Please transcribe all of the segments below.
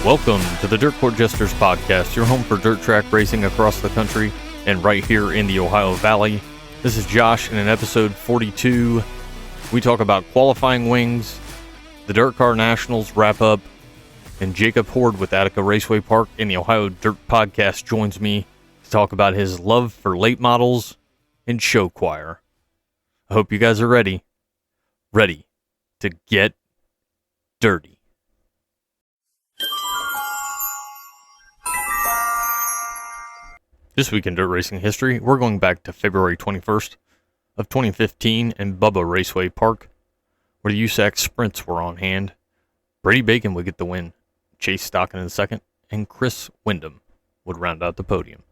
Welcome to the Dirt Court Jesters podcast, your home for dirt track racing across the country and right here in the Ohio Valley. This is Josh, and in episode 42, we talk about qualifying wings, the Dirt Car Nationals wrap up, and Jacob Hord with Attica Raceway Park in the Ohio Dirt Podcast joins me to talk about his love for late models and show choir. I hope you guys are ready to get dirty. This week in dirt racing history, we're going back to February 21st of 2015 in Bubba Raceway Park, where the USAC sprints were on hand. Brady Bacon would get the win, Chase Stockton in second, and Chris Windham would round out the podium.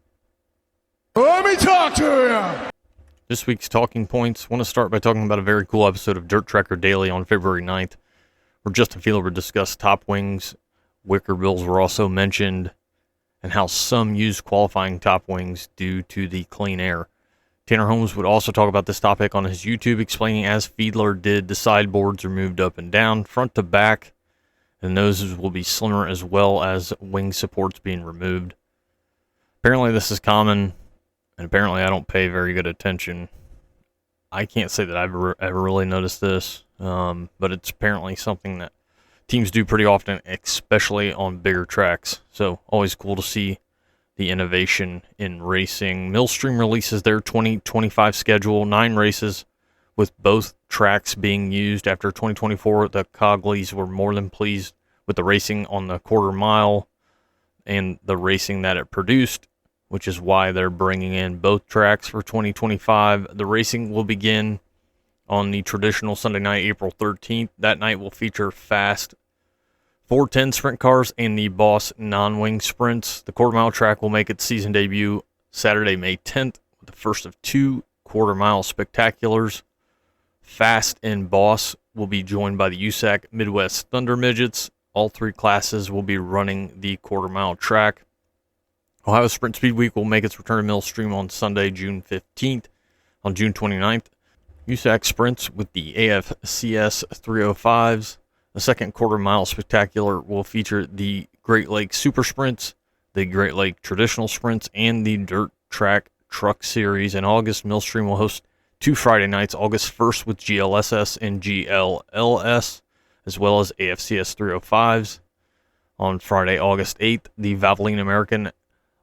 Let me talk to you! This week's talking points, I want to start by talking about a very cool episode of Dirt Tracker Daily on February 9th, where Justin Fiedler would discuss top wings, wicker bills were also mentioned, and how some use qualifying top wings due to the clean air. Tanner Holmes would also talk about this topic on his YouTube, explaining as Fiedler did, the sideboards are moved up and down, front to back, and noses will be slimmer as well as wing supports being removed. Apparently this is common, and apparently I don't pay very good attention. I can't say that I've ever really noticed this, but it's apparently something that teams do pretty often, especially on bigger tracks. So always cool to see the innovation in racing. Millstream releases their 2025 schedule, 9 races, with both tracks being used. After 2024, the Cogleys were more than pleased with the racing on the quarter mile and the racing that it produced, which is why they're bringing in both tracks for 2025. The racing will begin on the traditional Sunday night, April 13th. That night will feature fast 410 sprint cars and the Boss non-wing sprints. The quarter-mile track will make its season debut Saturday, May 10th, with the first of 2 quarter-mile spectaculars. Fast and Boss will be joined by the USAC Midwest Thunder Midgets. All 3 classes will be running the quarter-mile track. Ohio Sprint Speed Week will make its return to Millstream on Sunday, June 15th. On June 29th, USAC sprints with the AFCS 305s. The second quarter-mile spectacular will feature the Great Lake Super Sprints, the Great Lake Traditional Sprints, and the Dirt Track Truck Series. In August, Millstream will host 2 Friday nights, August 1st with GLSS and GLLS, as well as AFCS 305s. On Friday, August 8th, the Valvoline American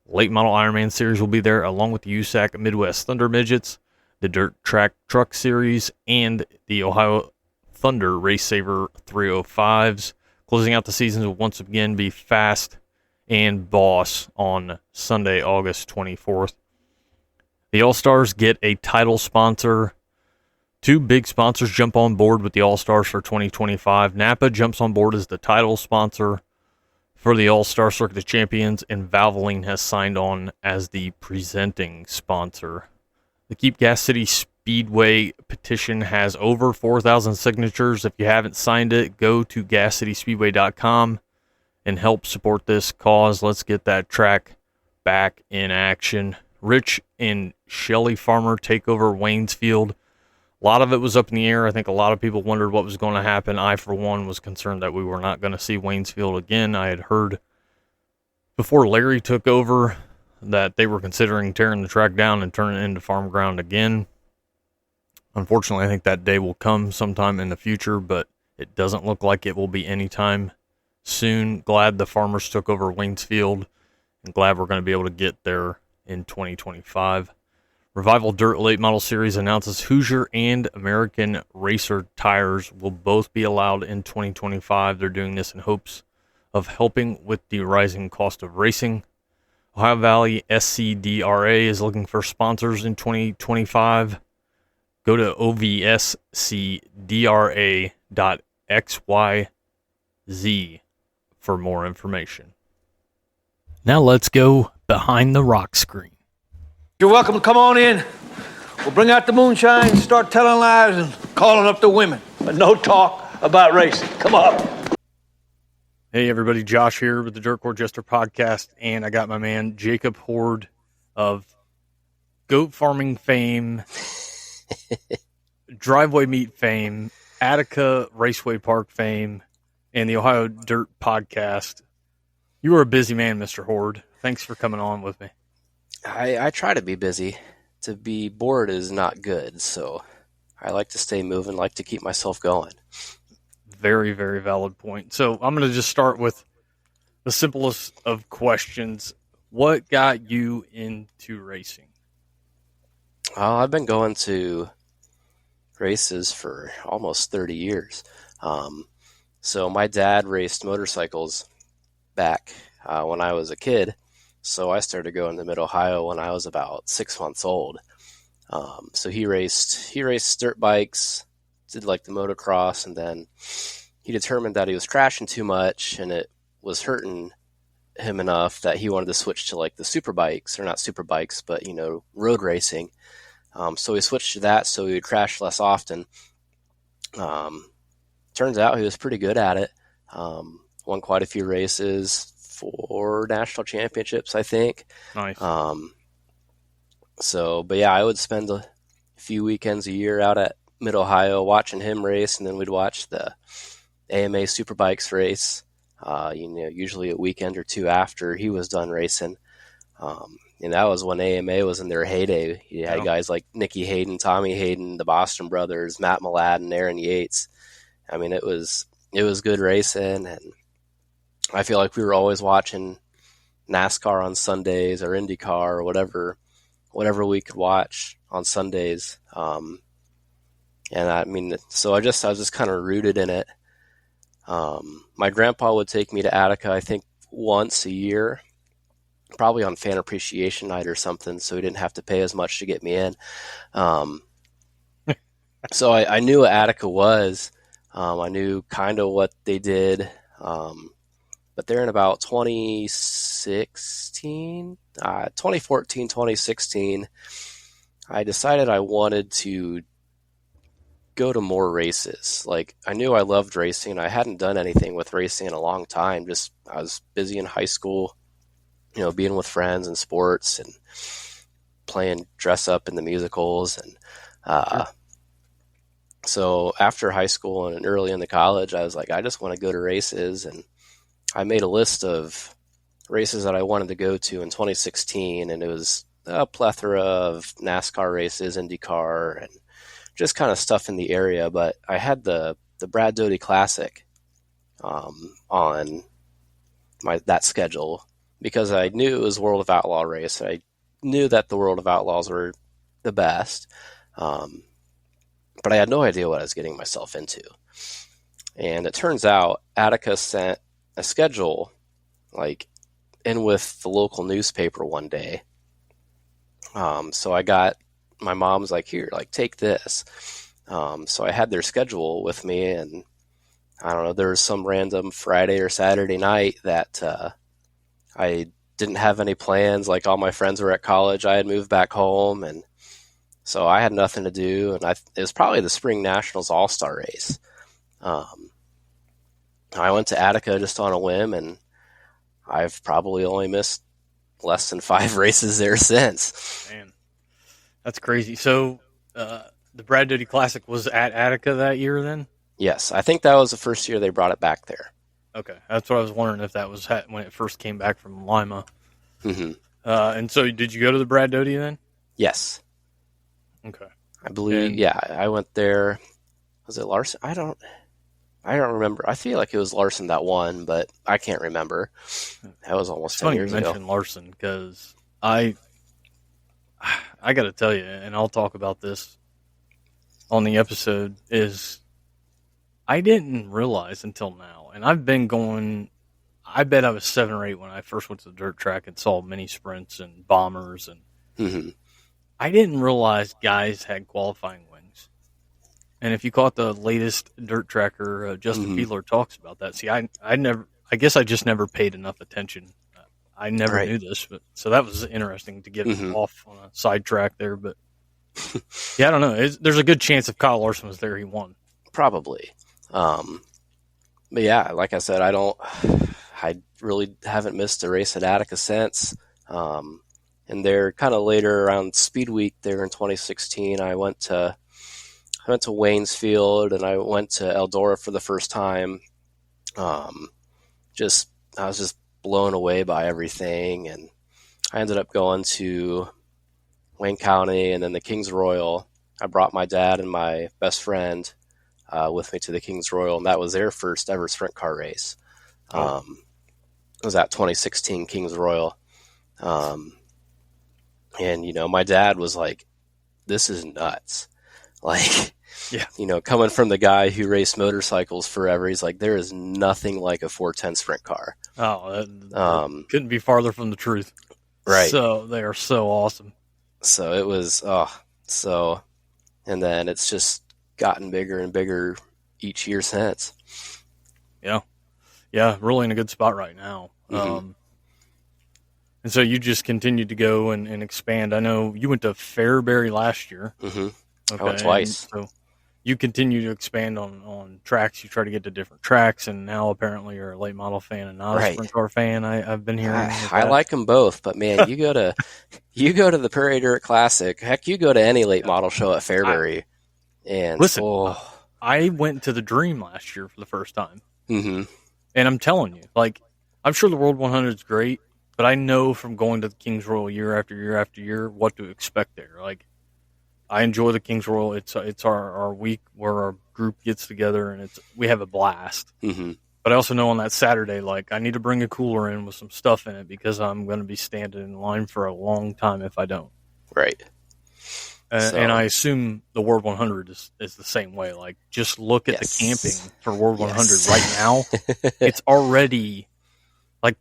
Late Model Ironman Series will be there, along with the USAC Midwest Thunder Midgets, the Dirt Track Truck Series, and the Ohio Thunder Race Saver 305s. Closing out the season will once again be Fast and Boss on Sunday, August 24th. The All-Stars get a title sponsor. 2 big sponsors jump on board with the All-Stars for 2025. Napa jumps on board as the title sponsor for the All-Star Circuit of Champions, and Valvoline has signed on as the presenting sponsor. The Keep Gas City Speedway petition has over 4,000 signatures. If you haven't signed it, go to gascityspeedway.com and help support this cause. Let's get that track back in action. Rich and Shelley Farmer take over Waynesfield. A lot of it was up in the air. I think a lot of people wondered what was going to happen. I, for one, was concerned that we were not going to see Waynesfield again. I had heard before Larry took over that they were considering tearing the track down and turning it into farm ground again. Unfortunately, I think that day will come sometime in the future, but it doesn't look like it will be anytime soon. Glad the Farmers took over Waynesfield, and glad we're going to be able to get there in 2025. Revival Dirt Late Model Series announces Hoosier and American Racer tires will both be allowed in 2025. They're doing this in hopes of helping with the rising cost of racing. Ohio Valley SCDRA is looking for sponsors in 2025. Go to ovscdra.xyz for more information. Now let's go behind the rock screen. You're welcome to come on in. We'll bring out the moonshine and start telling lies and calling up the women. But no talk about racing. Come on. Hey everybody, Josh here with the Dirt Court Jester podcast, and I got my man Jacob Hord of goat farming fame, driveway meet fame, Attica Raceway Park fame, and the Ohio Dirt podcast You are a busy man, Mr. Hord. Thanks for coming on with me. I try to be busy. To be bored is not good, so I like to stay moving, like to keep myself going. Very, very valid point. So I'm going to just start with the simplest of questions. What got you into racing? I've been going to races for almost 30 years. So my dad raced motorcycles back when I was a kid. So I started going to Mid-Ohio when I was about 6 months old. So he raced dirt bikes, did like the motocross, and then he determined that he was crashing too much and it was hurting him enough that he wanted to switch to like the super bikes, or not super bikes, but road racing. So he switched to that so he would crash less often. Turns out he was pretty good at it. Won quite a few races, 4 national championships, I think. Nice. But yeah, I would spend a few weekends a year out at Mid-Ohio watching him race, and then we'd watch the AMA Superbikes race, usually a weekend or two after he was done racing. And that was when AMA was in their heyday. You had guys like Nicky Hayden, Tommy Hayden, the Boston brothers, Matt Mladen, Aaron Yates. I mean, it was good racing, and I feel like we were always watching NASCAR on Sundays or IndyCar or whatever we could watch on Sundays. And I mean, so I was just kind of rooted in it. My grandpa would take me to Attica, I think once a year, probably on fan appreciation night or something, so he didn't have to pay as much to get me in. So I knew what Attica was. I knew kind of what they did. But there in about 2014, 2016, I decided I wanted to go to more races. Like, I knew I loved racing. I hadn't done anything with racing in a long time. I was busy in high school, being with friends and sports and playing dress up in the musicals. And so after high school and early in the college, I was like, I just want to go to races. And I made a list of races that I wanted to go to in 2016, and it was a plethora of NASCAR races, IndyCar, and just kind of stuff in the area. But I had the Brad Doty Classic on that schedule because I knew it was World of Outlaw race. I knew that the World of Outlaws were the best, but I had no idea what I was getting myself into. And it turns out Attica sent a schedule in with the local newspaper one day. So I got, my mom's like, here, take this. So I had their schedule with me, and I don't know, there was some random Friday or Saturday night that I didn't have any plans. Like, all my friends were at college. I had moved back home, and so I had nothing to do. And it was probably the Spring Nationals All-Star race. I went to Attica just on a whim, and I've probably only missed less than 5 races there since. Man, that's crazy. So the Brad Doty Classic was at Attica that year then? Yes, I think that was the first year they brought it back there. Okay, that's what I was wondering, if that was when it first came back from Lima. Mm-hmm. And so did you go to the Brad Doty then? Yes. Okay. I believe, I went there. Was it Larson? I don't remember. I feel like it was Larson that won, but I can't remember. That was almost 10 years ago. You mentioned Larson, because I got to tell you, and I'll talk about this on the episode, is I didn't realize until now, and I've been going, I bet I was 7 or 8 when I first went to the dirt track and saw mini sprints and bombers, and I didn't realize guys had qualifying wings. And if you caught the latest dirt tracker, Justin Fiedler talks about that. See, I guess I just never paid enough attention. I never knew this, but so that was interesting to get off on a sidetrack there. But yeah, I don't know. There's a good chance if Kyle Larson was there, he won. Probably. But yeah, like I said, I really haven't missed a race at Attica since. And there, kind of later around Speed Week there in 2016, I went to Waynesfield, and I went to Eldora for the first time. I was just blown away by everything. And I ended up going to Wayne County and then the Kings Royal. I brought my dad and my best friend with me to the Kings Royal, and that was their first ever sprint car race. It was at 2016 Kings Royal. And, my dad was like, this is nuts. Like, Yeah. Coming from the guy who raced motorcycles forever, he's like, there is nothing like a 410 sprint car. Oh, that couldn't be farther from the truth. Right. So they are so awesome. So it was, and then it's just gotten bigger and bigger each year since. Yeah. Yeah, really in a good spot right now. Mm-hmm. And so you just continued to go and expand. I know you went to Fairbury last year. Mm-hmm. Okay, I went twice. So you continue to expand on tracks. You try to get to different tracks, and now apparently you're a late model fan and not a sprint car fan. I've been hearing. I like them both, but man, you go to the Prairie Dirt Classic. Heck, you go to any late model show at Fairbury. And listen, I went to the Dream last year for the first time, mm-hmm. and I'm telling you, like, I'm sure the World 100 is great, but I know from going to the Kings Royal year after year after year what to expect there. Like, I enjoy the Kings Royal. It's our week where our group gets together and we have a blast. Mm-hmm. But I also know on that Saturday, like, I need to bring a cooler in with some stuff in it because I'm going to be standing in line for a long time if I don't. Right. And I assume the World 100 is the same way. Like, just look at the camping for World 100 right now. It's already like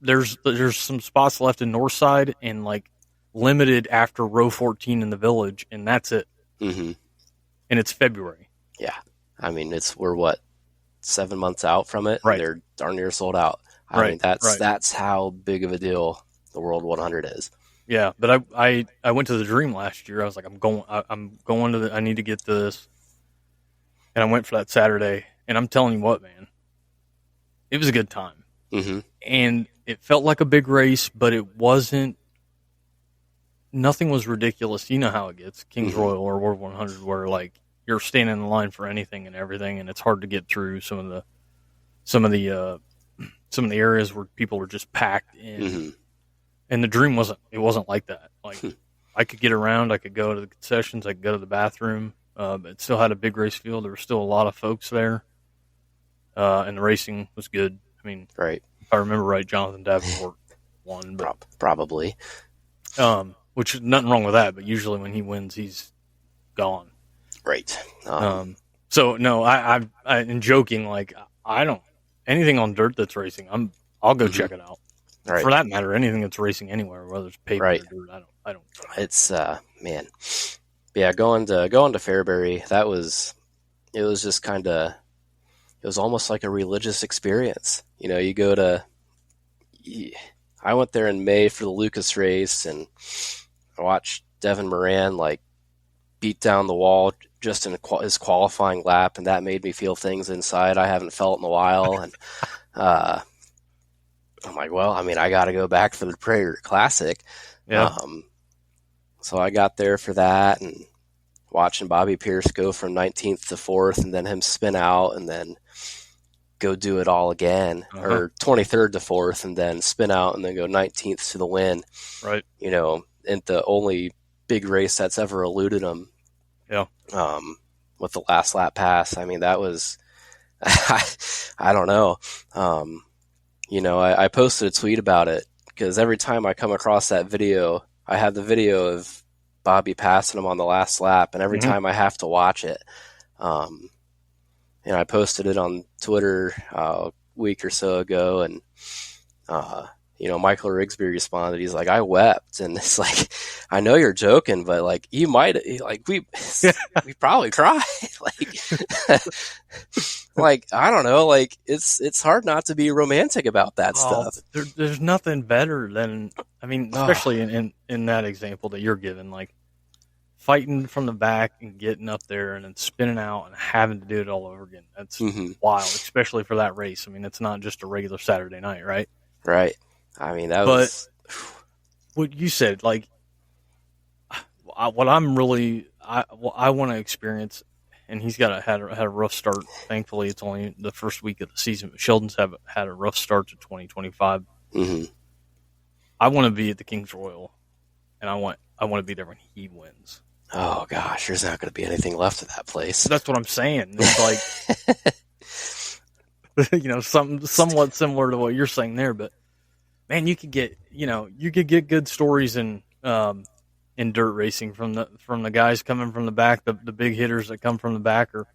there's some spots left in Northside and like limited after row 14 in the Village, and that's it. Mm-hmm. And it's February. Yeah, I mean we're 7 months out from it. Right. They're darn near sold out. I mean that's how big of a deal the World 100 is. Yeah, but I went to the Dream last year. I was like, I'm going to I need to get to this. And I went for that Saturday, and I'm telling you what, man, it was a good time. Mm-hmm. And it felt like a big race, but it wasn't, nothing was ridiculous. You know how it gets, Kings Mm-hmm. Royal or World 100, where like you're standing in line for anything and everything, and it's hard to get through some of the areas where people are just packed in. Mm-hmm. And the Dream wasn't like that. Like, I could get around, I could go to the concessions, I could go to the bathroom. But it still had a big race field. There were still a lot of folks there, and the racing was good. I mean, right. If I remember right, Jonathan Davenport won, but probably. Which is nothing wrong with that. But usually when he wins, he's gone. Right. So no, I'm joking. Like, I don't anything on dirt that's racing. I'll go check it out. Right. For that matter, anything that's racing anywhere, whether it's paper or dirt, I don't. It's man, yeah. Going to Fairbury, it was just kind of, it was almost like a religious experience. You go to. I went there in May for the Lucas race, and I watched Devin Moran like beat down the wall just in his qualifying lap, and that made me feel things inside I haven't felt in a while, and. I'm like, well, I mean, I got to go back for the Prairie Classic. Yeah. So I got there for that and watching Bobby Pierce go from 19th to 4th and then him spin out and then go do it all again, or 23rd to 4th and then spin out and then go 19th to the win. Right. And the only big race that's ever eluded him. Yeah. With the last lap pass. I mean, that was, I don't know. I posted a tweet about it because every time I come across that video, I have the video of Bobby passing him on the last lap, and every time I have to watch it. I posted it on Twitter a week or so ago, and Michael Rigsby responded. He's like, "I wept," and it's like, I know you're joking, but like, you might like we probably cried. Like, I don't know. Like, it's hard not to be romantic about that stuff. There's nothing better than, I mean, especially in that example that you're giving, like fighting from the back and getting up there and then spinning out and having to do it all over again. That's wild, especially for that race. I mean, it's not just a regular Saturday night, right? Right. I mean, was. What you said, like, what I'm really, I want to experience. And he's had a rough start. Thankfully, it's only the first week of the season. But Sheldon's had a rough start to 2025. Mm-hmm. I want to be at the King's Royal, and I want to be there when he wins. Oh gosh, there's not going to be anything left of that place. That's what I'm saying. It's like, somewhat similar to what you're saying there, but man, you could get good stories in dirt racing from the guys coming from the back, the big hitters that come from the back, or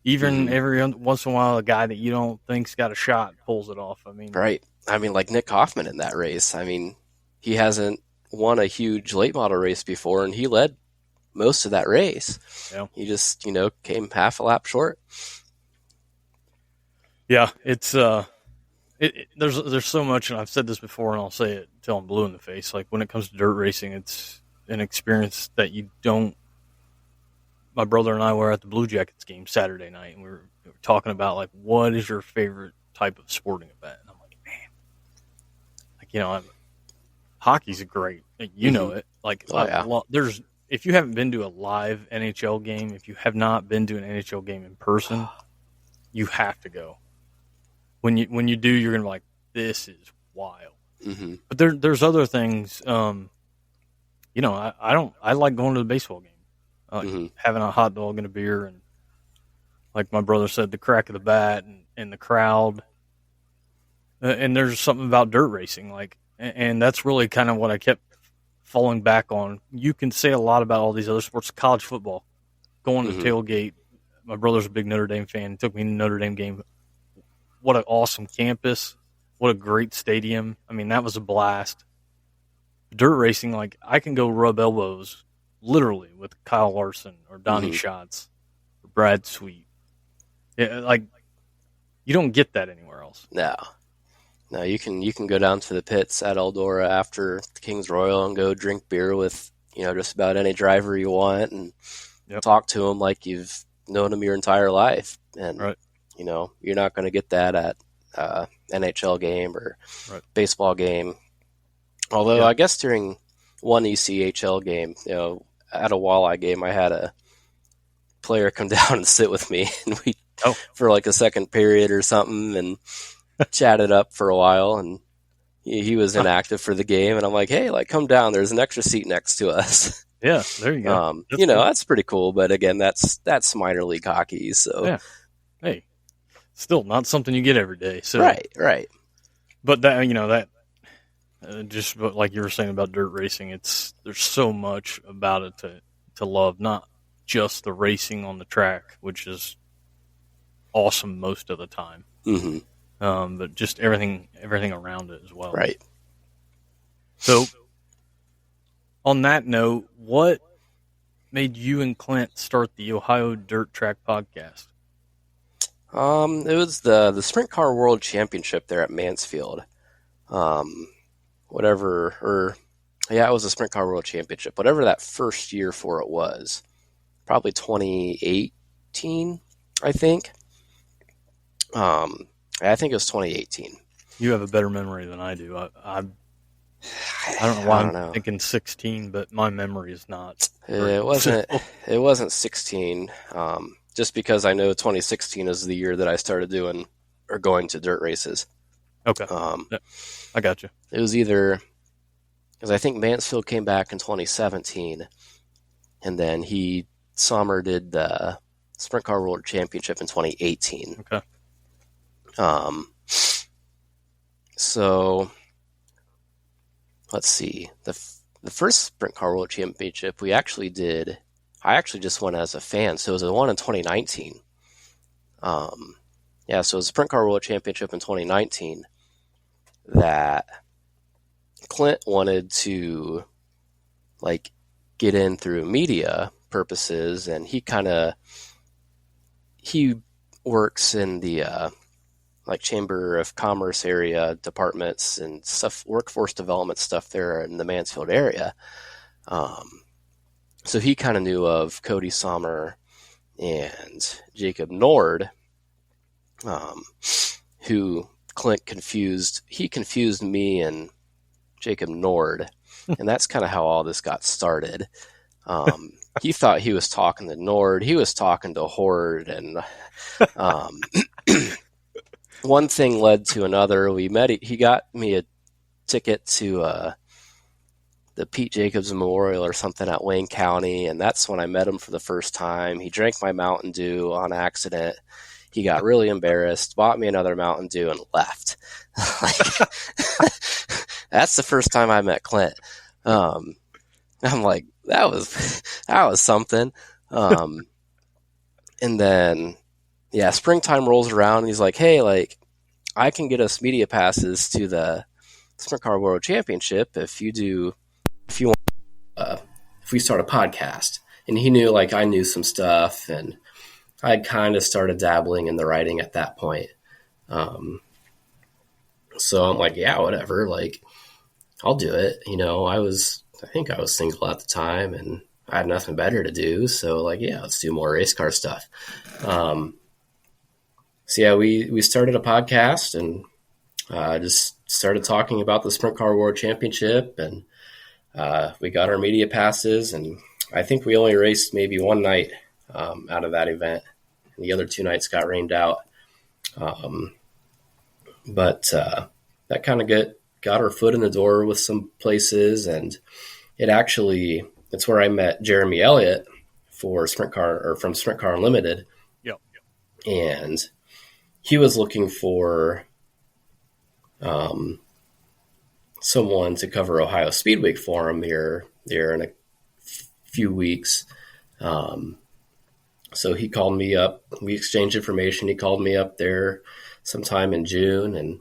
even every once in a while a guy that you don't think's got a shot pulls it off. I mean, right. I mean, like Nick Hoffman in that race. I mean, he hasn't won a huge late model race before, and he led most of that race. Yeah. He just, came half a lap short. Yeah, it's there's so much, and I've said this before, and I'll say it till I'm blue in the face. Like when it comes to dirt racing, it's an experience that you don't. My brother and I were at the Blue Jackets game Saturday night, and we were talking about like, what is your favorite type of sporting event? And I'm like, man, like hockey's great. You know it. Like, there's if you haven't been to a live NHL game, if you have not been to an NHL game in person, you have to go. When you do, you're gonna be like, this is wild. Mm-hmm. But there's other things. I like going to the baseball game. Having a hot dog and a beer, and like my brother said, the crack of the bat and the crowd. And there's something about dirt racing, and that's really kind of what I kept falling back on. You can say a lot about all these other sports, college football, going to the tailgate. My brother's a big Notre Dame fan. He took me to the Notre Dame game. What an awesome campus. What a great stadium. I mean, that was a blast. Dirt racing, like I can go rub elbows literally with Kyle Larson or Donnie Schatz or Brad Sweet. Yeah, like you don't get that anywhere else. No, you can go down to the pits at Eldora after the King's Royal and go drink beer with, just about any driver you want and talk to them like you've known them your entire life. And, right. You're not going to get that at NHL game or baseball game. Although I guess during one ECHL game, at a walleye game, I had a player come down and sit with me, and we for like a second period or something, and chatted up for a while. And he was inactive for the game, and I'm like, hey, come down. There's an extra seat next to us. Yeah, there you go. That's pretty cool. But again, that's minor league hockey. So yeah, hey, still not something you get every day. So right. But that. Just like you were saying about dirt racing, there's so much about it to love. Not just the racing on the track, which is awesome most of the time, but just everything around it as well. Right. So, on that note, what made you and Clint start the Ohio Dirt Track Podcast? It was the Sprint Car World Championship there at Mansfield. It was a Sprint Car World Championship. Whatever that first year for it was, probably 2018, I think. I think it was 2018. You have a better memory than I do. I don't know why I'm thinking 16, but my memory is not. It wasn't 16. Just because I know 2016 is the year that I started going to dirt races. Okay. I got you. It was either because I think Mansfield came back in 2017, and then Sommer did the Sprint Car World Championship in 2018. Okay. So let's see. The first Sprint Car World Championship I actually just went as a fan, so it was the one in 2019. So it was the Sprint Car World Championship in 2019 that Clint wanted to get in through media purposes, and he works in the Chamber of Commerce area departments and stuff, workforce development stuff there in the Mansfield area. So he kind of knew of Cody Sommer and Jacob Hord, who Clint confused. He confused me and Jacob Hord, and that's kind of how all this got started. He thought he was talking to Hord. He was talking to Hord, and one thing led to another. We met. He got me ticket to the Pete Jacobs Memorial or something at Wayne County, and that's when I met him for the first time. He drank my Mountain Dew on accident. He got really embarrassed, bought me another Mountain Dew, and left. Like, that's the first time I met Clint. I'm like, that was something. And then, yeah, springtime rolls around, and he's like, hey, like, I can get us media passes to the Sprint Car World Championship if you want, if we start a podcast. And he knew, like, I knew some stuff, and I kind of started dabbling in the writing at that point. So I'm like, yeah, whatever. Like, I'll do it. You know, I think I was single at the time, and I had nothing better to do. So, like, yeah, let's do more race car stuff. So yeah, we started a podcast and just started talking about the Sprint Car World Championship, and we got our media passes, and I think we only raced maybe one night out of that event. And the other 2 nights got rained out. But that kind of got our foot in the door with some places, and it's where I met Jeremy Elliott from Sprint Car Unlimited. Yep. And he was looking for someone to cover Ohio Speedway for him here in a few weeks. So he called me up. We exchanged information. He called me up there sometime in June, and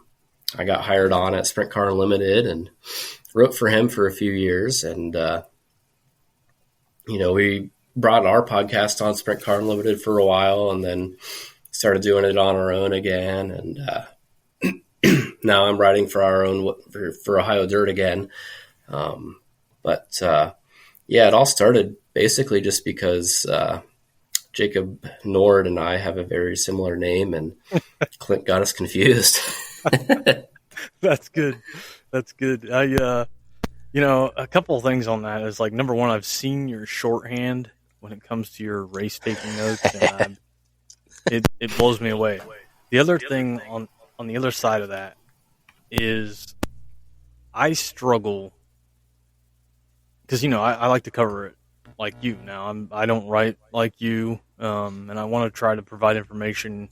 I got hired on at Sprint Car Unlimited and wrote for him for a few years. And, we brought our podcast on Sprint Car Unlimited for a while, and then started doing it on our own again. And now I'm writing for our own, for Ohio Dirt again. But it all started basically just because Jacob Hord and I have a very similar name, and Clint got us confused. That's good. That's good. A couple of things on that is, like, number one, I've seen your shorthand when it comes to your race taking notes, and it blows me away. The other thing on the other side of that is I struggle because, I like to cover it like you. Now I don't write like you, and I want to try to provide information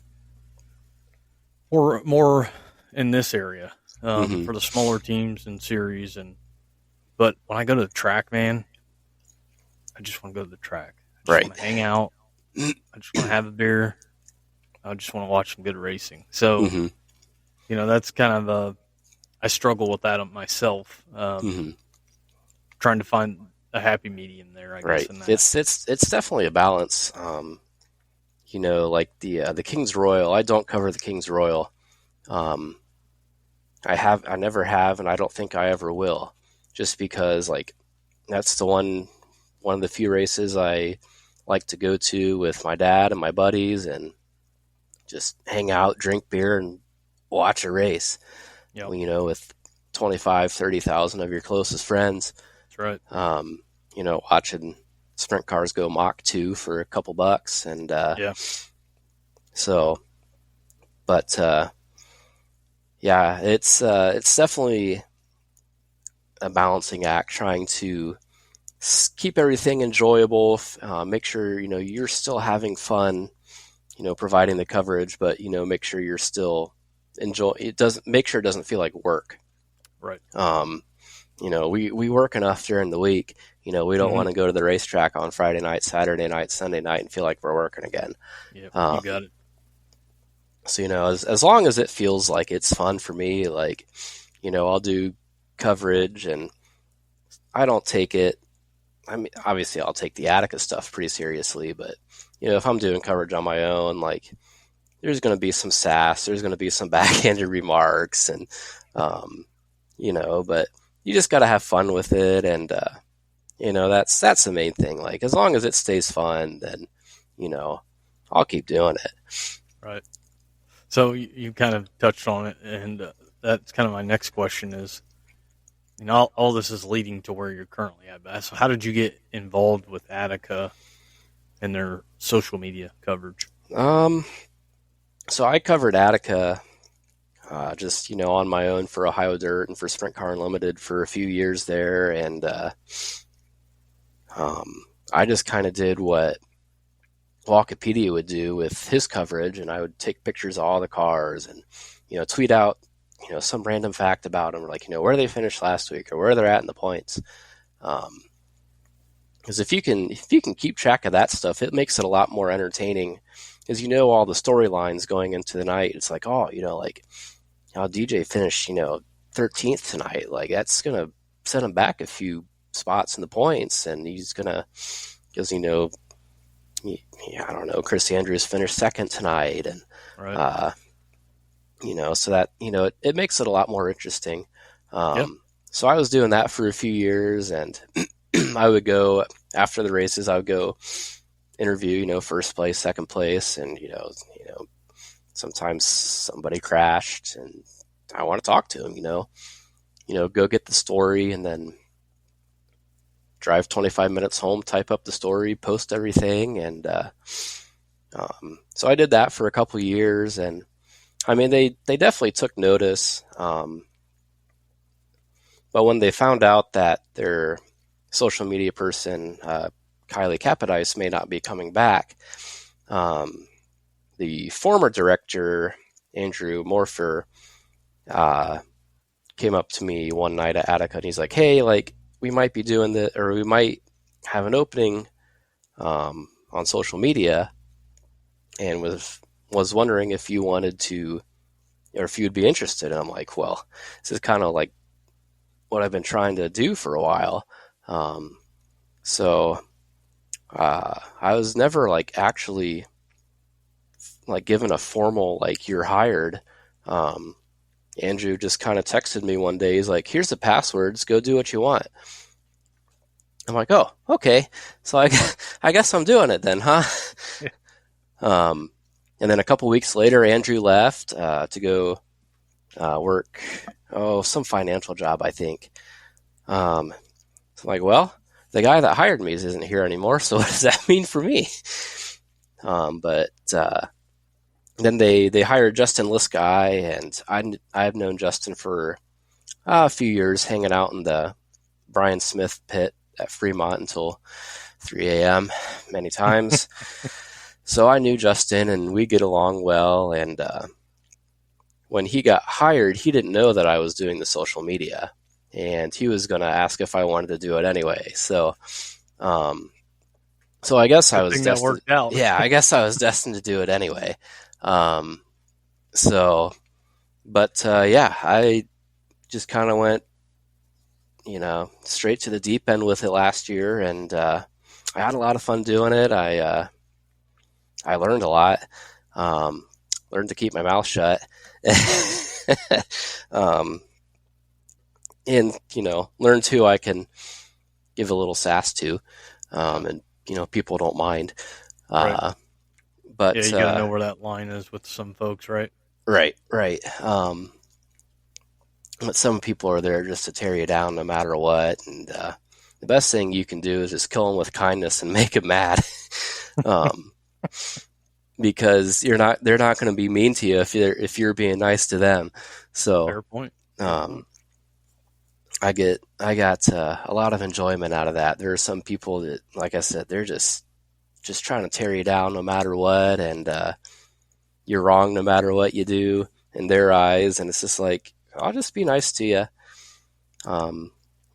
more in this area for the smaller teams and series. But when I go to the track, man, I just want to go to the track. I just want to hang out. I just want to have a beer. I just want to watch some good racing. So, that's kind of I struggle with that myself. Trying to find a happy medium there, I guess. In that. It's definitely a balance. Like the King's Royal. I don't cover the King's Royal. I never have, and I don't think I ever will. Just because, like, that's the one of the few races I like to go to with my dad and my buddies, and just hang out, drink beer, and watch a race. Yep. With 25, 30,000 of your closest friends. That's right. Watching sprint cars go Mach 2 for a couple bucks. And so, but it's definitely a balancing act, trying to keep everything enjoyable, make sure, you're still having fun, providing the coverage, but, make sure you're still make sure it doesn't feel like work. Right. We work enough during the week. We don't want to go to the racetrack on Friday night, Saturday night, Sunday night and feel like we're working again. Yeah, you got it. So, as long as it feels like it's fun for me, like, I'll do coverage, and I don't take it. I mean, obviously I'll take the Attica stuff pretty seriously, but, if I'm doing coverage on my own, like, there's going to be some sass, there's going to be some backhanded remarks, and, but you just got to have fun with it. And, that's the main thing. Like, as long as it stays fun, then, I'll keep doing it. Right. So you kind of touched on it, and that's kind of my next question is, all this is leading to where you're currently at. So how did you get involved with Attica and their social media coverage? So I covered Attica just, on my own for Ohio Dirt and for Sprint Car Unlimited for a few years there. And I just kind of did what Walkipedia would do with his coverage, and I would take pictures of all the cars and, tweet out, some random fact about them, or like, where they finished last week or where they're at in the points. Because if you can keep track of that stuff, it makes it a lot more entertaining. Because all the storylines going into the night. It's like, like how DJ finished, 13th tonight. Like that's gonna set him back a few spots in the points, and he's gonna, because I don't know, Chris Andrews finished second tonight, and Right. So that it makes it a lot more interesting. Yep. So I was doing that for a few years, and I would go after the races. I would go interview, first place, second place, and sometimes somebody crashed, and I want to talk to him. Go get the story, and then drive 25 minutes home, type up the story, post everything, and so I did that for a couple of years, and I mean they definitely took notice. But when they found out that their social media person, Kylie Capodice, may not be coming back, the former director, Andrew Morpher, came up to me one night at Attica, and he's like, hey, like, we might be doing this, or we might have an opening on social media, and was wondering if you wanted to, or if you'd be interested. And I'm like, well, this is kind of like what I've been trying to do for a while. So I was never like actually like given a formal, like, you're hired. Andrew just kind of texted me one day. He's like, here's the passwords, go do what you want. I'm like, oh, okay. So I guess I'm doing it then, huh? Yeah. And then a couple weeks later, Andrew left to go work, some financial job, I think. So I'm like, well, the guy that hired me isn't here anymore, so what does that mean for me? But then they hired Justin Lisky, and I've known Justin for a few years, hanging out in the Brian Smith pit at Fremont until 3 a.m. many times. So I knew Justin, and we get along well. And when he got hired, he didn't know that I was doing the social media, and he was going to ask if I wanted to do it anyway. So I guess I was destined. That worked out. Yeah, I guess I was destined to do it anyway. I just kind of went, straight to the deep end with it last year, and I had a lot of fun doing it. I learned a lot, learned to keep my mouth shut, and learned who I can give a little sass to, and people don't mind. Right. But yeah, you gotta know where that line is with some folks, right? Right. But some people are there just to tear you down no matter what, and the best thing you can do is just kill them with kindness and make them mad, because they're not going to be mean to you if you're being nice to them. So fair point. I got a lot of enjoyment out of that. There are some people that, like I said, they're just trying to tear you down no matter what, and you're wrong no matter what you do in their eyes, and it's just like, I'll just be nice to you.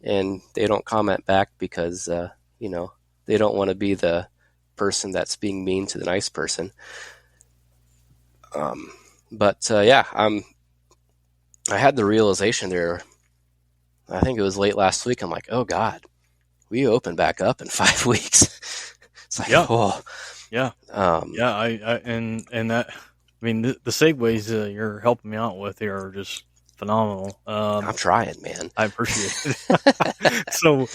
And they don't comment back because, they don't want to be the person that's being mean to the nice person. I had the realization there, I think it was late last week. I'm like, oh God, we open back up in 5 weeks. It's like, yeah. Oh, yeah. And that, I mean, the segues you're helping me out with here are just phenomenal. I'm trying, man. I appreciate it. So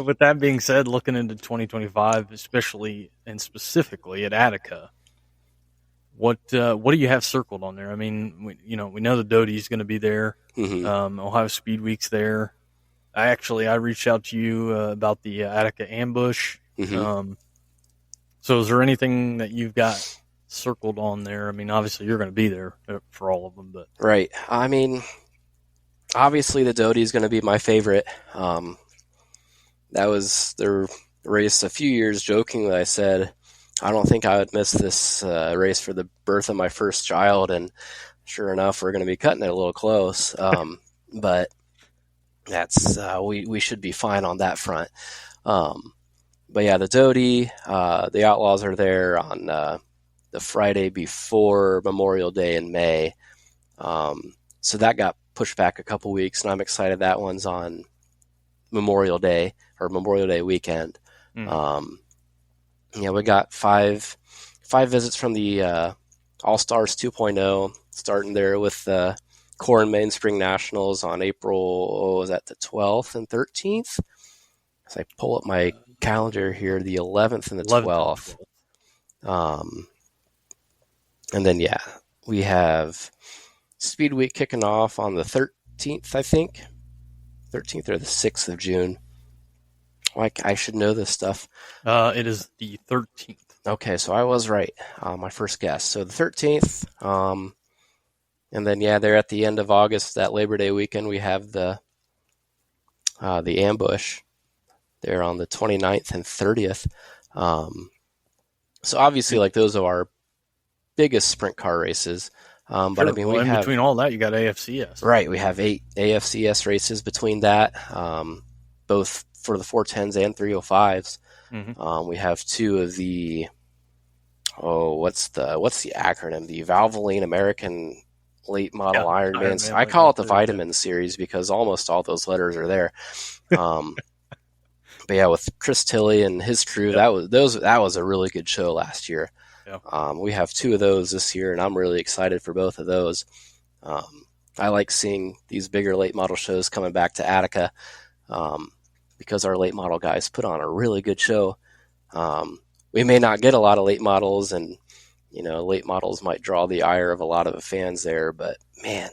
with that being said, looking into 2025, especially and specifically at Attica, what do you have circled on there? I mean, we know the Doty's going to be there. Mm-hmm. Ohio Speed Week's there. I reached out to you about the Attica Ambush. Mm-hmm. So is there anything that you've got circled on there? I mean, obviously you're going to be there for all of them, but Right. I mean, obviously the Doty is going to be my favorite. That was the race a few years jokingly. I said, I don't think I would miss this race for the birth of my first child. And sure enough, we're going to be cutting it a little close. But that's we should be fine on that front. But yeah, the Doty, the Outlaws are there on the Friday before Memorial Day in May. So that got pushed back a couple weeks, and I'm excited that one's on Memorial Day or Memorial Day weekend. We got five visits from the All Stars 2.0, starting there with the Core Main Spring Nationals on April, was that the 12th and 13th? As I pull up my calendar here, the 11th and the 12th. And then, we have Speed Week kicking off on the 13th, I think. 13th or the 6th of June. Like, I should know this stuff. it is the 13th. Okay, so I was right. My first guess. So the 13th. And then, they're at the end of August, that Labor Day weekend, we have the Ambush. They're on the 29th and 30th. So obviously, like, those are our biggest sprint car races. But Sure. I mean, well, in between all that, you got AFCS. Right. We have 8 AFCS races between that, both for the 410s and 305s. Mm-hmm. We have 2 of the, what's the acronym? The Valvoline American Late Model Ironmans. I call it the Vitamin Series because almost all those letters are there. But yeah, with Chris Tilley and his crew, that was a really good show last year. Yeah. We have 2 of those this year, and I'm really excited for both of those. I like seeing these bigger late model shows coming back to Attica because our late model guys put on a really good show. We may not get a lot of late models, and late models might draw the ire of a lot of the fans there. But man,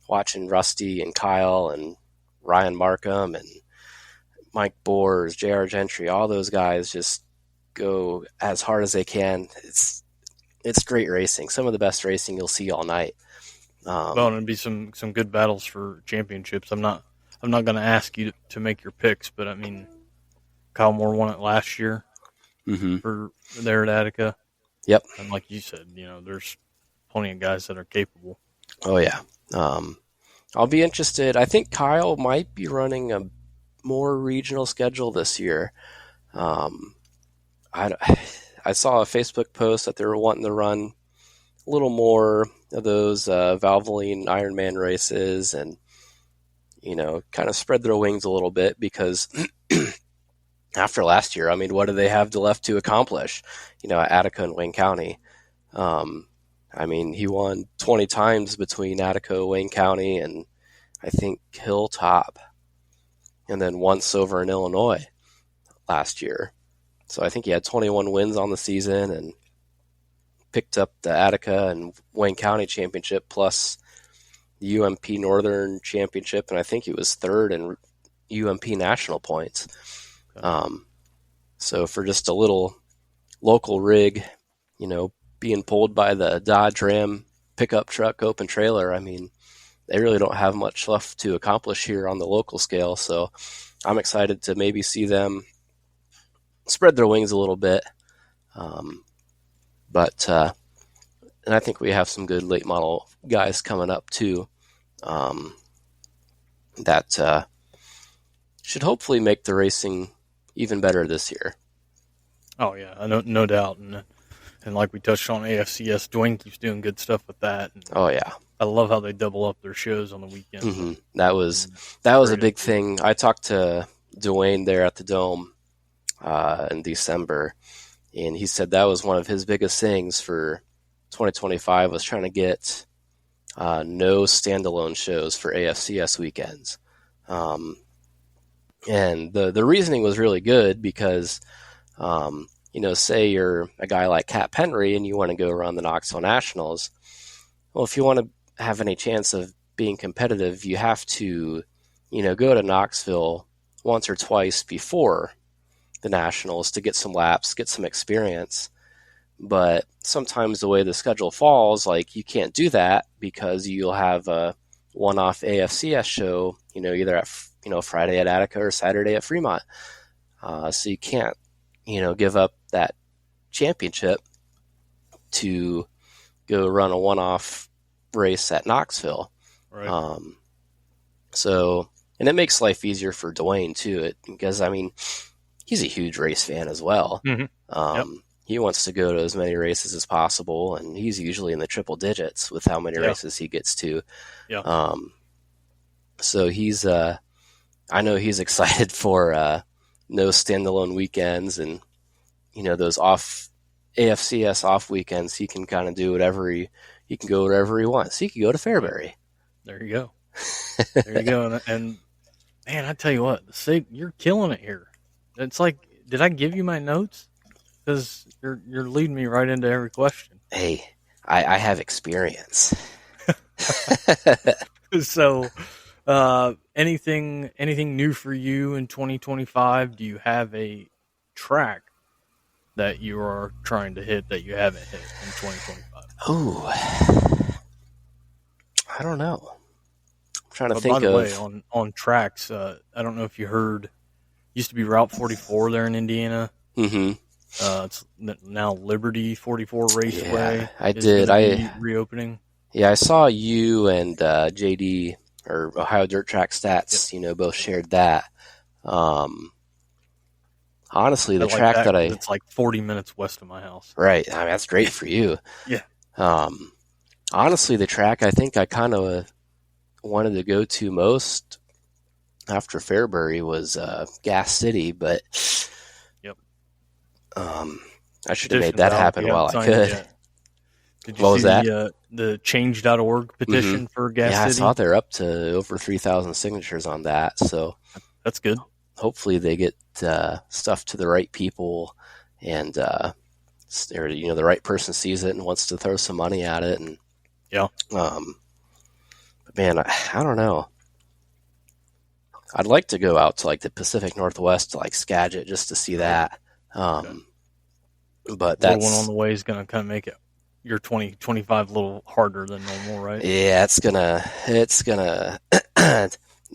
watching Rusty and Kyle and Ryan Markham and Mike Boers, J.R. Gentry, all those guys just go as hard as they can. It's great racing. Some of the best racing you'll see all night. Well, it'd be some good battles for championships. I'm not going to ask you to make your picks, but I mean, Kyle Moore won it last year for there at Attica. Yep. And like you said, there's plenty of guys that are capable. Oh yeah. I'll be interested. I think Kyle might be running a more regional schedule this year. I saw a Facebook post that they were wanting to run a little more of those Valvoline Ironman races and, kind of spread their wings a little bit because after last year, I mean, what do they have left to accomplish, at Attica and Wayne County? I mean, he won 20 times between Attica, Wayne County, and I think Hilltop, and then once over in Illinois last year. So I think he had 21 wins on the season and picked up the Attica and Wayne County championship plus the UMP Northern championship, and I think he was 3rd in UMP national points. So for just a little local rig, being pulled by the Dodge Ram pickup truck open trailer, I mean, they really don't have much left to accomplish here on the local scale. So I'm excited to maybe see them spread their wings a little bit. And I think we have some good late model guys coming up too. That should hopefully make the racing even better this year. Oh yeah, no doubt. And like we touched on AFCS, Dwayne keeps doing good stuff with that. And oh yeah. I love how they double up their shows on the weekend. Mm-hmm. That was a big thing. I talked to Dwayne there at the Dome in December, and he said that was one of his biggest things for 2025 was trying to get no standalone shows for AFCS weekends. And the reasoning was really good because, say you're a guy like Cap Henry and you want to go around the Knoxville Nationals. Well, if you want to have any chance of being competitive, you have to, go to Knoxville once or twice before the Nationals to get some laps, get some experience. But sometimes the way the schedule falls, like you can't do that because you'll have a one-off AFCS show, either at Friday at Attica or Saturday at Fremont. So you can't, give up that championship to go run a one-off race at Knoxville. Right. And it makes life easier for Dwayne too, because he's a huge race fan as well. Mm-hmm. Yep. He wants to go to as many races as possible, and he's usually in the triple digits with how many races he gets to. Yeah. So he's, I know he's excited for no standalone weekends, and those off AFCS off weekends. He can kind of do whatever he can go wherever he wants. He can go to Fairbury. There you go. There you go. And man, I tell you what, you're killing it here. It's like, did I give you my notes? Because you're leading me right into every question. Hey, I have experience. So, anything new for you in 2025? Do you have a track that you are trying to hit that you haven't hit in 2025? Oh, I don't know. I'm trying to think by the of. way, on tracks, I don't know if you heard. Used to be Route 44 there in Indiana. Mm-hmm. It's now Liberty 44 Raceway. Yeah, I did. Reopening. Yeah, I saw you and JD or Ohio Dirt Track Stats. Yep. Both shared that. Honestly, the I like track that it's like 40 minutes west of my house. Right. That's great for you. Yeah. Honestly, the track I think I kind of wanted to go to most after Fairbury was Gas City, but yep. I should have made that happen while I could. Did you see the change.org petition for Gas City? Yeah, I saw they're up to over 3,000 signatures on that, so that's good. Hopefully they get stuff to the right people, and the right person sees it and wants to throw some money at it. And but man, I don't know. I'd like to go out to like the Pacific Northwest to like Skagit just to see that. But that's one on the way is going to kind of make it your 2025 a little harder than normal, right? Yeah, it's gonna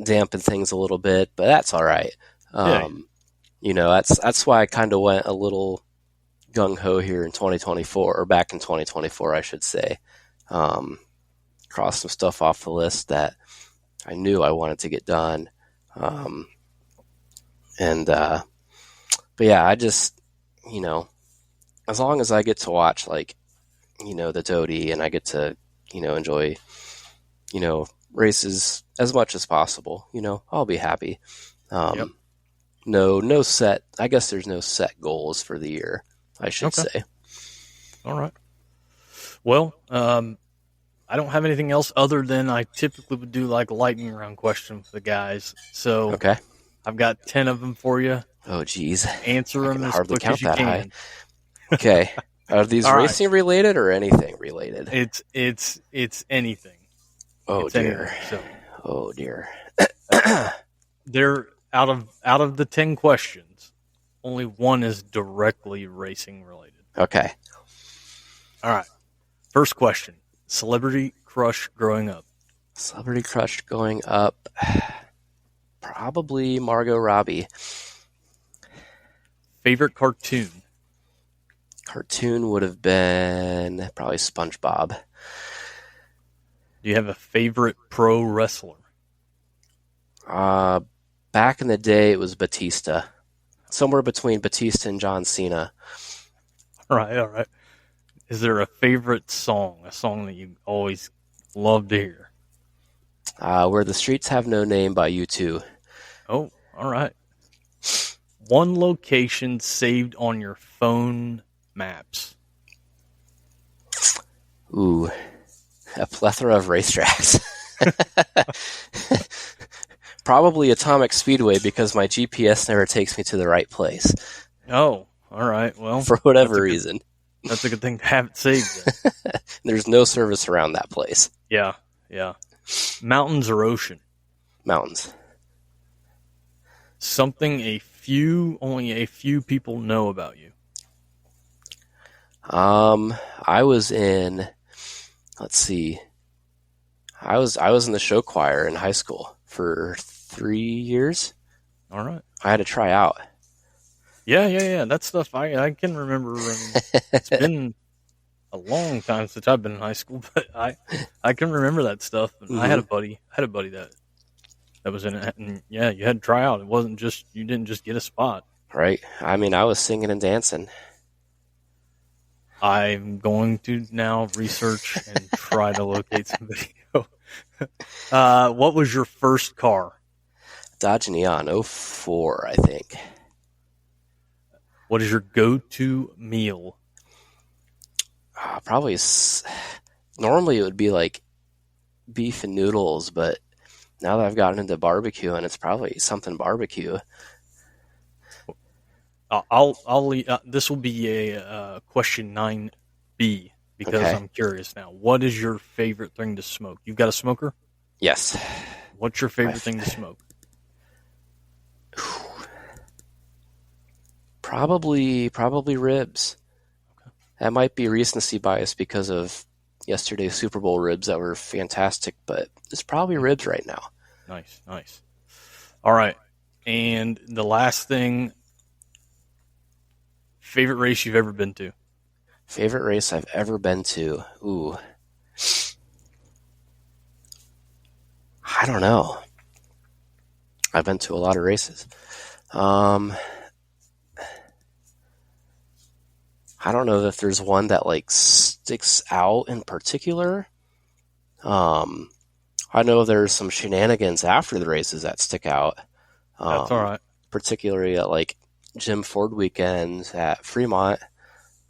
dampen things a little bit, but that's all right. That's why I kind of went a little gung ho here in 2024, or back in 2024, I should say. Crossed some stuff off the list that I knew I wanted to get done. But yeah, I just, as long as I get to watch like, the Doty, and I get to, enjoy, races as much as possible, I'll be happy. No set, I guess there's no set goals for the year, I should say. All right. Well, I don't have anything else other than I typically would do like lightning round questions for the guys. So okay. I've got 10 of them for you. Oh, geez. Answer them as quick as you can. High. Okay. Are these racing related or anything related? It's anything. Oh, it's dear. Anything, so. Oh, dear. They're out of the 10 questions, only one is directly racing related. Okay. All right. First question. Celebrity crush growing up. Celebrity crush growing up. Probably Margot Robbie. Favorite cartoon? Cartoon would have been probably SpongeBob. Do you have a favorite pro wrestler? Back in the day, it was Batista. Somewhere between Batista and John Cena. All right. Is there a favorite song, a song that you always love to hear? Where the Streets Have No Name by U2. Oh, all right. One location saved on your phone maps. Ooh, a plethora of racetracks. Probably Atomic Speedway because my GPS never takes me to the right place. Oh, all right. Well, for whatever reason. That's a good thing to have it saved. There's no service around that place. Yeah. Mountains or ocean? Mountains. Something only a few people know about you. I was in, let's see, I was in the show choir in high school for 3 years. All right. I had to try out. Yeah. That stuff I can remember. It's been a long time since I've been in high school, but I can remember that stuff. And I had a buddy that was in it, and yeah, you had to try out. It wasn't just you didn't just get a spot. Right. I mean, I was singing and dancing. I'm going to now research and try to locate some video. What was your first car? Dodge Neon 04, I think. What is your go-to meal? Probably, normally it would be like beef and noodles, but now that I've gotten into barbecue, and it's probably something barbecue. This will be a question 9B because Okay. I'm curious now. What is your favorite thing to smoke? You've got a smoker? Yes. What's your favorite thing to smoke? Probably ribs. That might be recency bias because of yesterday's Super Bowl ribs that were fantastic, but it's probably ribs right now. Nice. All right. And the last thing, favorite race you've ever been to? Favorite race I've ever been to? Ooh. I don't know. I've been to a lot of races. I don't know if there's one that like sticks out in particular. I know there's some shenanigans after the races that stick out. That's all right. Particularly at like Jim Ford weekends at Fremont.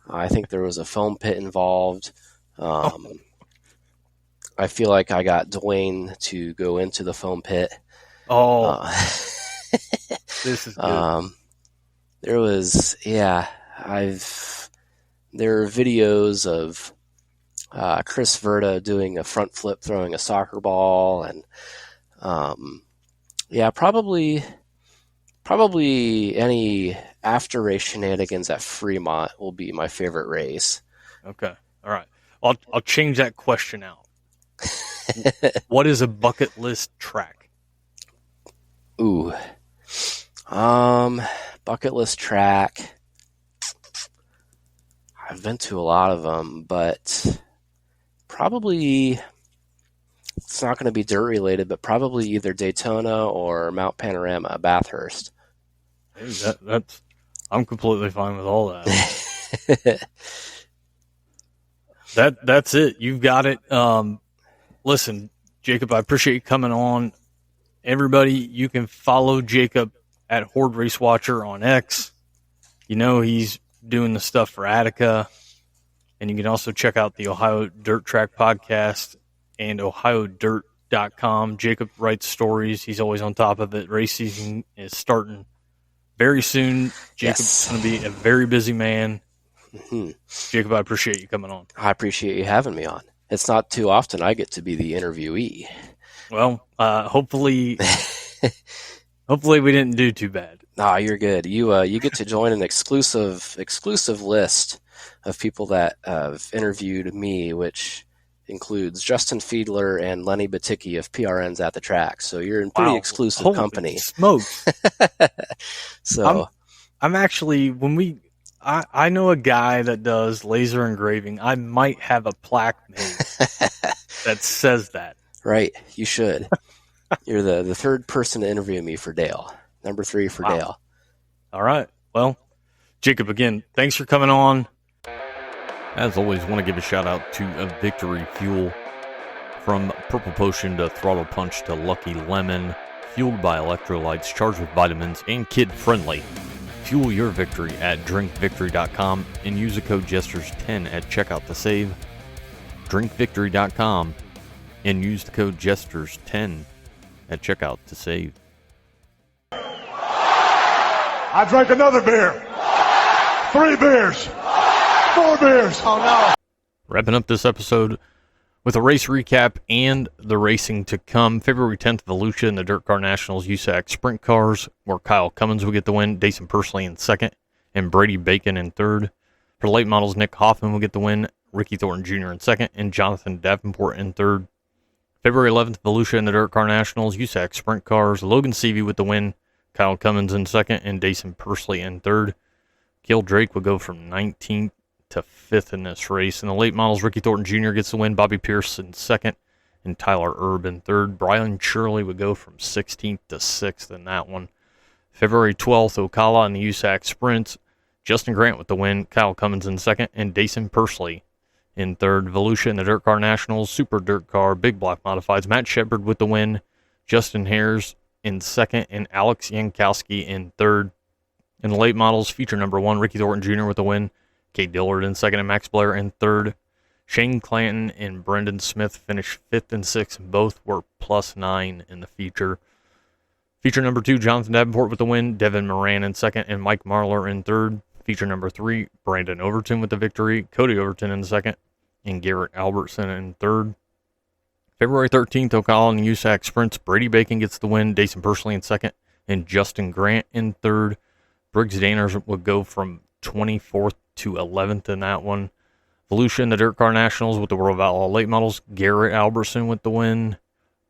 I think there was a foam pit involved. I feel like I got Dwayne to go into the foam pit. This is good. There was, there are videos of Chris Verda doing a front flip throwing a soccer ball, and probably any after race shenanigans at Fremont will be my favorite race. Okay. All right. I'll change that question out. What is a bucket list track? Ooh. Bucket list track. I've been to a lot of them, but probably it's not going to be dirt related, but probably either Daytona or Mount Panorama, Bathurst. Hey, I'm completely fine with all that. That's it. You've got it. Listen, Jacob, I appreciate you coming on. Everybody, you can follow Jacob at Horde Race Watcher on X. You know he's doing the stuff for Attica. And you can also check out the Ohio Dirt Track podcast and OhioDirt.com. Jacob writes stories. He's always on top of it. Race season is starting very soon. Jacob's going to be a very busy man. Mm-hmm. Jacob, I appreciate you coming on. I appreciate you having me on. It's not too often I get to be the interviewee. Well, hopefully we didn't do too bad. Nah, you're good. You get to join an exclusive list of people that have interviewed me, which includes Justin Fiedler and Lenny Baticki of PRN's At the Track. So you're in pretty exclusive Holy company. Smokes. So I'm actually I know a guy that does laser engraving. I might have a plaque made that says that. Right, you should. You're the third person to interview me for Dale. Number 3 for Dale. All right. Well, Jacob, again, thanks for coming on. As always, want to give a shout out to a Victory Fuel. From Purple Potion to Throttle Punch to Lucky Lemon, fueled by electrolytes, charged with vitamins, and kid-friendly. Fuel your victory at drinkvictory.com and use the code Jesters10 at checkout to save. Drinkvictory.com and use the code Jesters10 at checkout to save. I drank another beer. 3 beers. 4 beers. Oh no. Wrapping up this episode with a race recap and the racing to come. February 10th, Volusia in the Dirt Car Nationals USAC Sprint Cars, where Kyle Cummins will get the win, Dason Pursley in second, and Brady Bacon in third. For late models, Nick Hoffman will get the win, Ricky Thornton Jr. in second, and Jonathan Davenport in third. February 11th, Volusia in the Dirt Car Nationals, USAC Sprint Cars, Logan Seavey with the win, Kyle Cummins in second, and Dason Persley in third. Gil Drake will go from 19th to 5th in this race. In the late models, Ricky Thornton Jr. gets the win, Bobby Pierce in second, and Tyler Erb in third. Brian Shirley would go from 16th to 6th in that one. February 12th, Ocala in the USAC Sprints, Justin Grant with the win, Kyle Cummins in second, and Dason Persley in third. Volusia in the Dirt Car Nationals, Super Dirt Car, Big Block Modifieds, Matt Shepard with the win, Justin Hares in second, and Alex Yankowski in third. In the late models, feature number 1, Ricky Thornton Jr. with the win, Kate Dillard in second, and Max Blair in third. Shane Clanton and Brendan Smith finished 5th and 6th, and both were +9 in the feature. Feature number 2, Jonathan Davenport with the win, Devin Moran in second, and Mike Marlar in third. Feature number 3, Brandon Overton with the victory, Cody Overton in second, and Garrett Albertson in third. February 13th, Ocala in the USAC Sprints, Brady Bacon gets the win, Dason Persley in second, and Justin Grant in third. Briggs Danners would go from 24th to 11th in that one. Volusia in the Dirt Car Nationals with the World of Outlaw late models, Garrett Albertson with the win,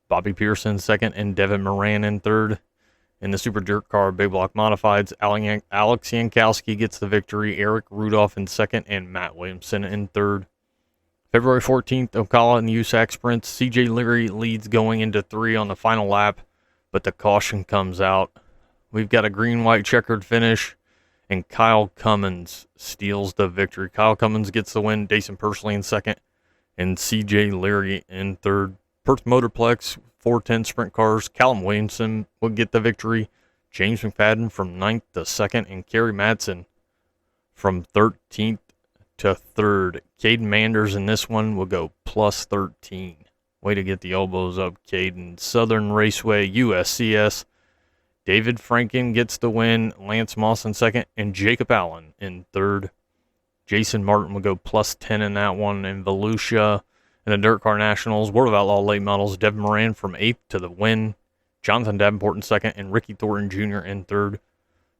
Bobby Pearson second, and Devin Moran in third. In the Super Dirt Car Big Block Modifieds, Alex Yankowski gets the victory, Eric Rudolph in second, and Matt Williamson in third. February 14th, Ocala in the USAC Sprints, CJ Leary leads going into 3 on the final lap, but the caution comes out. We've got a green-white checkered finish, and Kyle Cummins steals the victory. Kyle Cummins gets the win, Dason Persley in second, and CJ Leary in third. Perth Motorplex 410 Sprint Cars, Callum Williamson will get the victory. James McFadden from 9th to 2nd, and Kerry Madsen from 13th to 3rd. Caden Manders in this one will go +13. Way to get the elbows up, Caden. Southern Raceway USCS, David Franken gets the win, Lance Moss in second, and Jacob Allen in third. Jason Martin will go +10 in that one. And Volusia in the Dirt Car Nationals, World of Outlaw late models, Devin Moran from 8th to the win, Jonathan Davenport in second, and Ricky Thornton Jr. in third.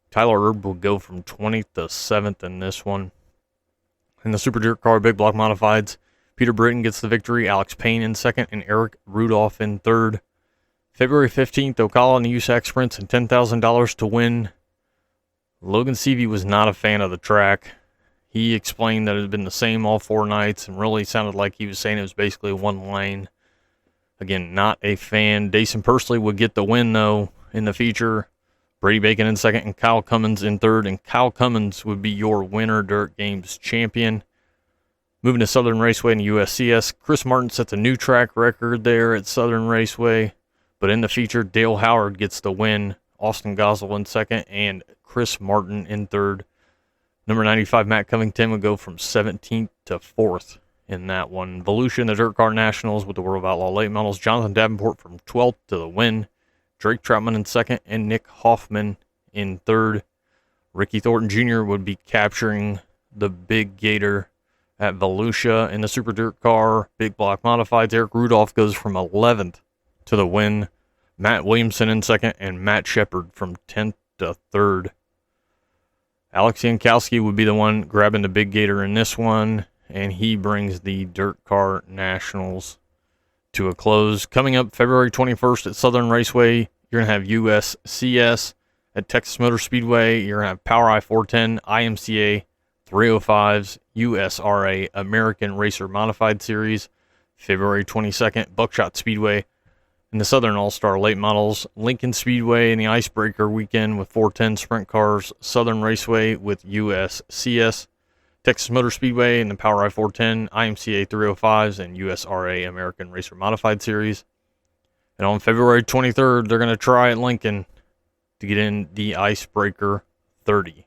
Tyler Erb will go from 20th to 7th in this one. In the Super Dirt Car Big Block Modifieds, Peter Britton gets the victory, Alex Payne in second, and Eric Rudolph in third. February 15th, Ocala in the USAC Sprints, and $10,000 to win. Logan Seavey was not a fan of the track. He explained that it had been the same all 4 nights, and really sounded like he was saying it was basically one lane. Again, not a fan. Dason Persley would get the win, though, in the feature. Brady Bacon in second, and Kyle Cummins in third. And Kyle Cummins would be your Winter Dirt Games champion. Moving to Southern Raceway in the USCS, Chris Martin sets a new track record there at Southern Raceway. But in the feature, Dale Howard gets the win. Austin Gosel in second, and Chris Martin in third. Number 95, Matt Covington would go from 17th to 4th in that one. Volusia in the Dirt Car Nationals with the World of Outlaw late models, Jonathan Davenport from 12th to the win. Drake Troutman in second, and Nick Hoffman in third. Ricky Thornton Jr. would be capturing the Big Gator at Volusia. In the Super Dirt Car Big Block Modifieds, Eric Rudolph goes from 11th to the win. Matt Williamson in second, and Matt Shepard from 10th to 3rd. Alex Yankowski would be the one grabbing the Big Gator in this one, and he brings the Dirt Car Nationals to a close. Coming up February 21st at Southern Raceway, you're going to have USCS. At Texas Motor Speedway, you're going to have Power I-410, IMCA 305s, USRA American Racer Modified Series. February 22nd, Buckshot Speedway. In the Southern All-Star late models, Lincoln Speedway in the Icebreaker weekend with 410 sprint cars, Southern Raceway with USCS, Texas Motor Speedway in the Power I-410, IMCA 305s, and USRA American Racer Modified Series. And on February 23rd, they're going to try at Lincoln to get in the Icebreaker 30.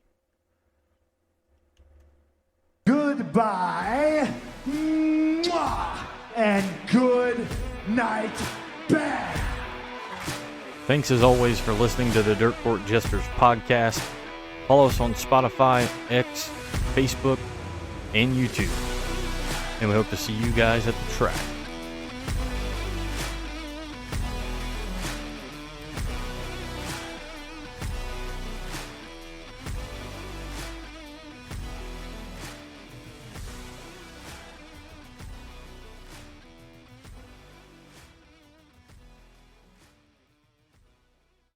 Goodbye. Mwah! And good night, bad. Thanks as always for listening to the Dirt Court Jesters podcast. Follow us on Spotify, X, Facebook, and YouTube. And we hope to see you guys at the track.